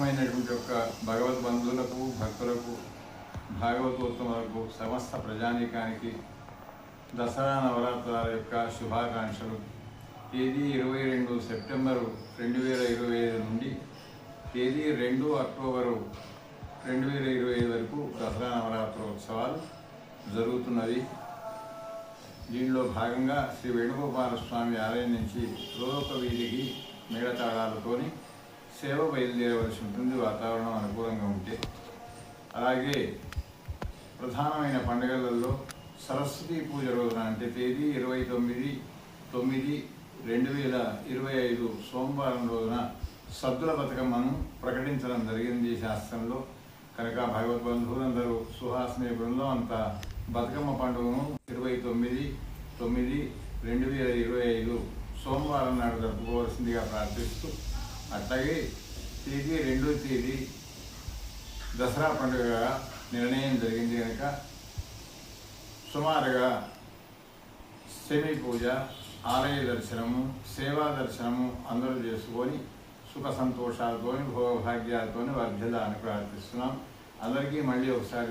సమస్తమైనటువంటి యొక్క భగవద్ బంధువులకు, భక్తులకు, భాగవతోత్తములకు, సమస్త ప్రజానీకానికి దసరా నవరాత్రుల యొక్క శుభాకాంక్షలు. తేదీ 22 సెప్టెంబరు 2025 నుండి తేదీ 2 అక్టోబరు 2025 వరకు దసరా నవరాత్రోత్సవాలు జరుగుతున్నవి. దీనిలో భాగంగా శ్రీ వేణుగోపాల స్వామి ఆలయం నుంచి లోక వీధికి మేళతాళాలతోని సేవ బయలుదేరవలసి ఉంటుంది, వాతావరణం అనుకూలంగా ఉంటే. అలాగే ప్రధానమైన పండుగలలో సరస్వతీ పూజ రోజున అంటే తేదీ 29/9/2025 సోమవారం రోజున సద్దుల బతుకమ్మను ప్రకటించడం జరిగింది శాస్త్రంలో. కనుక భగవద్బంధువులందరూ సుహాసిని బృందం అంతా బతుకమ్మ పండుగను 29/9/2025 సోమవారం నాడు జరుపుకోవాల్సిందిగా ప్రార్థిస్తూ, అట్లాగే తేదీ 2వ తేదీ దసరా పండుగగా నిర్ణయం జరిగింది. కనుక సుమారుగా సెమీ పూజ, ఆలయ దర్శనము, సేవా దర్శనము అందరూ చేసుకొని సుఖ సంతోషాలతో, భోగభాగ్యాలతో వర్ధిల్లాలని ప్రార్థిస్తున్నాం. అందరికీ మళ్ళీ ఒకసారి